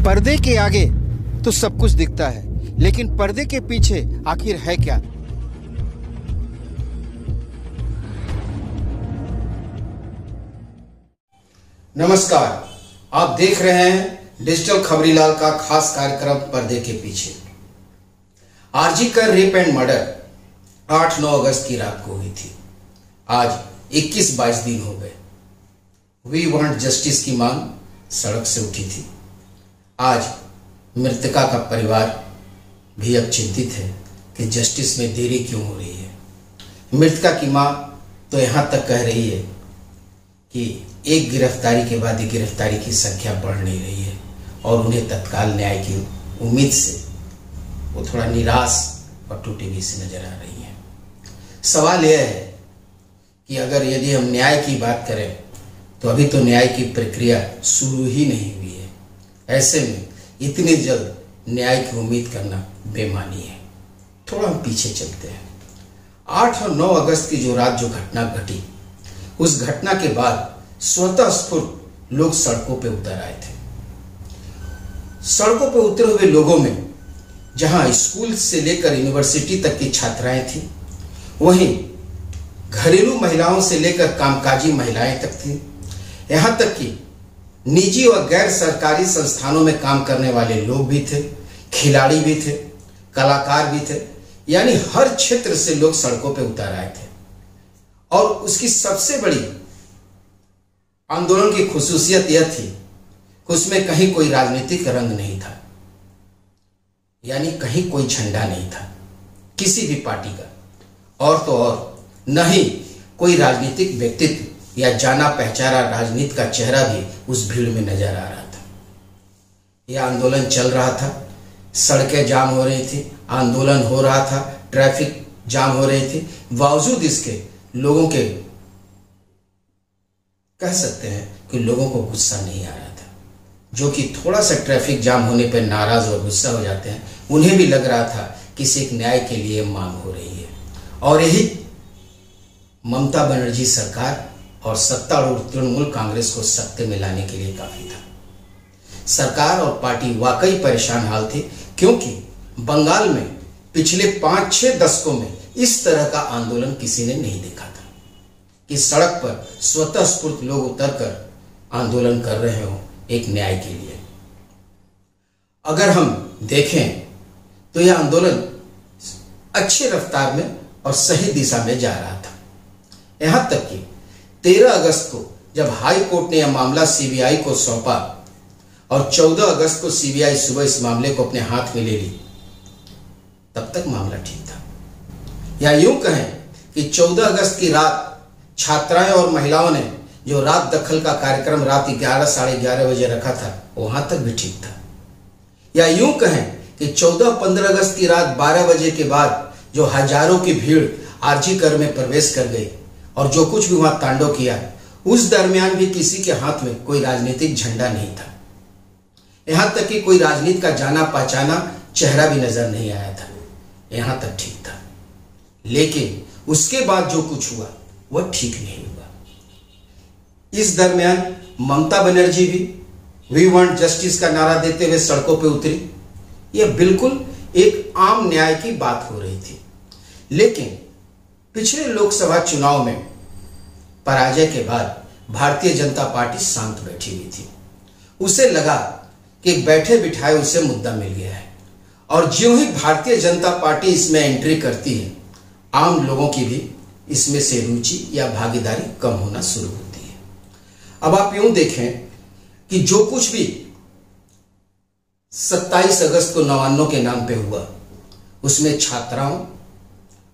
पर्दे के आगे तो सब कुछ दिखता है, लेकिन पर्दे के पीछे आखिर है क्या? नमस्कार, आप देख रहे हैं डिजिटल खबरीलाल का खास कार्यक्रम पर्दे के पीछे। आरजी कर रेप एंड मर्डर 8-9 अगस्त की रात को हुई थी। आज 21-22 दिन हो गए। वी वांट जस्टिस की मांग सड़क से उठी थी। आज मृतका का परिवार भी अब चिंतित है कि जस्टिस में देरी क्यों हो रही है। मृतका की मां तो यहां तक कह रही है कि एक गिरफ्तारी के बाद गिरफ्तारी की संख्या बढ़ नहीं रही है और उन्हें तत्काल न्याय की उम्मीद से वो थोड़ा निराश और टूटी हुई सी नजर आ रही है। सवाल यह है कि अगर यदि हम न्याय की बात करें तो अभी तो न्याय की प्रक्रिया शुरू ही नहीं हुई है। ऐसे में इतनी जल्द न्याय की उम्मीद करना बेमानी है। थोड़ा हम पीछे चलते हैं। 8 और 9 अगस्त की जो रात जो घटना घटी, उस घटना के बाद स्वतः स्फूर्त लोग सड़कों पे उतर आए थे। सड़कों पे उतरे हुए लोगों में जहां स्कूल से लेकर यूनिवर्सिटी तक की छात्राएं थी, वहीं घरेलू महिलाओं से लेकर कामकाजी महिलाएं तक थी। यहां तक कि निजी और गैर सरकारी संस्थानों में काम करने वाले लोग भी थे, खिलाड़ी भी थे, कलाकार भी थे। यानी हर क्षेत्र से लोग सड़कों पे उतर आए थे। और उसकी सबसे बड़ी आंदोलन की खुसूसियत यह थी कि उसमें कहीं कोई राजनीतिक रंग नहीं था, यानी कहीं कोई झंडा नहीं था किसी भी पार्टी का, और तो और न ही कोई राजनीतिक व्यक्तित्व या जाना पहचाना राजनीति का चेहरा भी उस भीड़ में नजर आ रहा था। यह आंदोलन चल रहा था, सड़कें जाम हो रही थी, आंदोलन हो रहा था, ट्रैफिक जाम हो रही थी। बावजूद इसके लोगों के कह सकते हैं कि लोगों को गुस्सा नहीं आ रहा था। जो कि थोड़ा सा ट्रैफिक जाम होने पर नाराज और गुस्सा हो जाते हैं, उन्हें भी लग रहा था किसी एक न्याय के लिए मांग हो रही है। और यही ममता बनर्जी सरकार और सत्तारूढ़ तृणमूल कांग्रेस को सत्ते में लाने के लिए काफी था। सरकार और पार्टी वाकई परेशान हाल थी, क्योंकि बंगाल में पिछले 5-6 दशकों में इस तरह का आंदोलन किसी ने नहीं देखा था कि सड़क पर स्वतः स्फूर्त लोग उतरकर आंदोलन कर रहे हो एक न्याय के लिए। अगर हम देखें तो यह आंदोलन अच्छी रफ्तार में और सही दिशा में जा रहा था। यहां तक कि 13 अगस्त को जब हाई कोर्ट ने यह मामला सीबीआई को सौंपा और 14 अगस्त को सीबीआई सुबह इस मामले को अपने हाथ में ले ली, तब तक मामला ठीक था। या यूं कहें कि 14 अगस्त की रात छात्राएं और महिलाओं ने जो रात दखल का कार्यक्रम रात 11 साढ़े 11 बजे रखा था, वहां तक भी ठीक था। या यूं कहें कि 14-15 अगस्त की रात 12 बजे के बाद जो हजारों की भीड़ आरजी कर में प्रवेश कर गई और जो कुछ भी वहां तांडव किया, उस दरमियान भी किसी के हाथ में कोई राजनीतिक झंडा नहीं था। यहां तक कि कोई राजनीति का जाना पहचाना चेहरा भी नजर नहीं आया था। यहां तक ठीक था, लेकिन उसके बाद जो कुछ हुआ वह ठीक नहीं हुआ। इस दरमियान ममता बनर्जी भी वी वांट जस्टिस का नारा देते हुए सड़कों पर उतरी। यह बिल्कुल एक आम न्याय की बात हो रही थी। लेकिन पिछले लोकसभा चुनाव में पराजय के बाद भारतीय जनता पार्टी शांत बैठी हुई थी। उसे लगा कि बैठे बिठाए उसे मुद्दा मिल गया है, और ज्यों ही भारतीय जनता पार्टी इसमें एंट्री करती है, आम लोगों की भी इसमें से रुचि या भागीदारी कम होना शुरू होती है। अब आप यूं देखें कि जो कुछ भी 27 अगस्त को नवान्नों के नाम पे हुआ, उसमें छात्राओं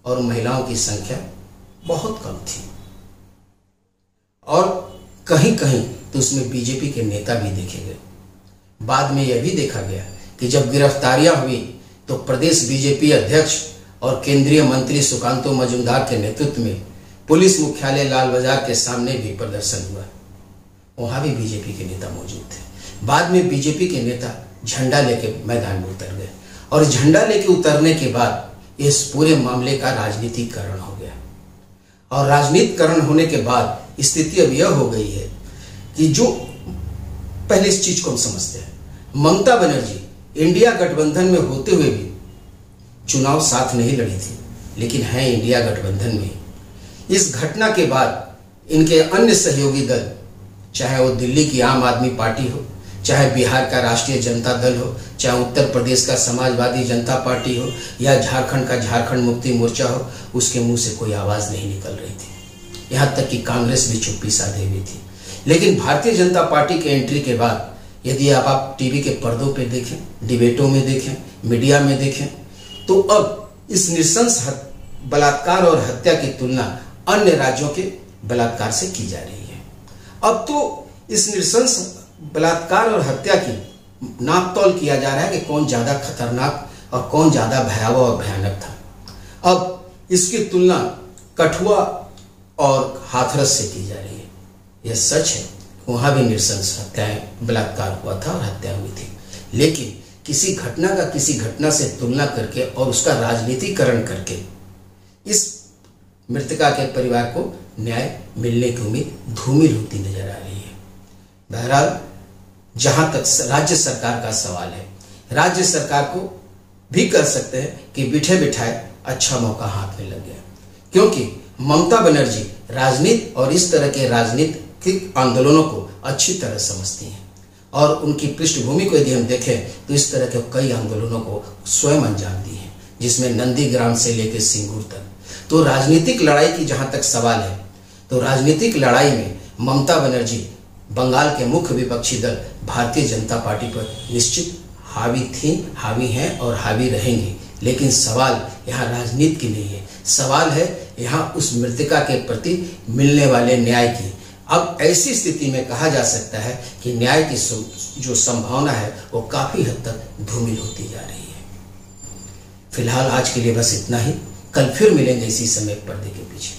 और महिलाओं की संख्या बहुत कम थी, और कहीं कहीं तो उसमें बीजेपी के नेता भी देखे गए। बाद में यह भी देखा गया कि जब गिरफ्तारियां हुई तो प्रदेश बीजेपी अध्यक्ष और केंद्रीय मंत्री सुकांतो मजूमदार के नेतृत्व में पुलिस मुख्यालय लाल बाजार के सामने भी प्रदर्शन हुआ। वहां भी बीजेपी के नेता मौजूद थे। बाद में बीजेपी के नेता झंडा लेके मैदान में उतर गए, और झंडा लेके उतरने के बाद इस पूरे मामले का राजनीतिकरण हो गया। और राजनीतिकरण होने के बाद स्थिति अब यह हो गई है कि जो पहले इस चीज को हम समझते हैं, ममता बनर्जी इंडिया गठबंधन में होते हुए भी चुनाव साथ नहीं लड़ी थी, लेकिन हैं इंडिया गठबंधन में। इस घटना के बाद इनके अन्य सहयोगी दल, चाहे वो दिल्ली की आम आदमी पार्टी हो, चाहे बिहार का राष्ट्रीय जनता दल हो, चाहे उत्तर प्रदेश का समाजवादी जनता पार्टी हो, या झारखंड का झारखंड मुक्ति मोर्चा हो, उसके मुंह से कोई आवाज़ नहीं निकल रही थी। यहाँ तक कि कांग्रेस भी चुप्पी साधे हुई थी। लेकिन भारतीय जनता पार्टी के एंट्री के बाद यदि आप टीवी के पर्दों पे देखें, डिबेटों में देखें, मीडिया में देखें, तो अब इस नृशंस बलात्कार और हत्या की तुलना अन्य राज्यों के बलात्कार से की जा रही है। अब तो इस नृशंस बलात्कार और हत्या की नाप तोल किया जा रहा है कि कौन ज़्यादा खतरनाक और कौन ज़्यादा भयावह और भयानक था। अब इसकी तुलना कठुआ और हाथरस से की जा रही है। यह सच है, वहाँ भी नृशंस हत्याएं, बलात्कार हुआ था और हत्या हुई थी, लेकिन किसी घटना का किसी घटना से तुलना करके और उसका राजनीतिकरण करके इस मृतका के परिवार को न्याय मिलने की उम्मीद धूमिल होती नजर आ रही है। बहरहाल, जहां तक राज्य सरकार का सवाल है, राज्य सरकार को भी कर सकते हैं कि बिठे बिठाए अच्छा मौका हाथ में लग गया, क्योंकि ममता बनर्जी राजनीति और इस तरह के राजनीतिक आंदोलनों को अच्छी तरह समझती हैं, और उनकी पृष्ठभूमि को यदि हम देखें तो इस तरह के कई आंदोलनों को स्वयं अंजाम दी है, जिसमें नंदीग्राम से लेकर सिंगूर तक। तो राजनीतिक लड़ाई की जहां तक सवाल है, तो राजनीतिक लड़ाई में ममता बनर्जी बंगाल के मुख्य विपक्षी दल भारतीय जनता पार्टी पर निश्चित हावी थी, हावी हैं और हावी रहेंगी। लेकिन सवाल यहाँ राजनीति की नहीं है, सवाल है यहाँ उस मृतका के प्रति मिलने वाले न्याय की। अब ऐसी स्थिति में कहा जा सकता है कि न्याय की जो संभावना है वो काफ़ी हद तक धूमिल होती जा रही है। फिलहाल आज के लिए बस इतना ही। कल फिर मिलेंगे इसी समय पर्दे के पीछे।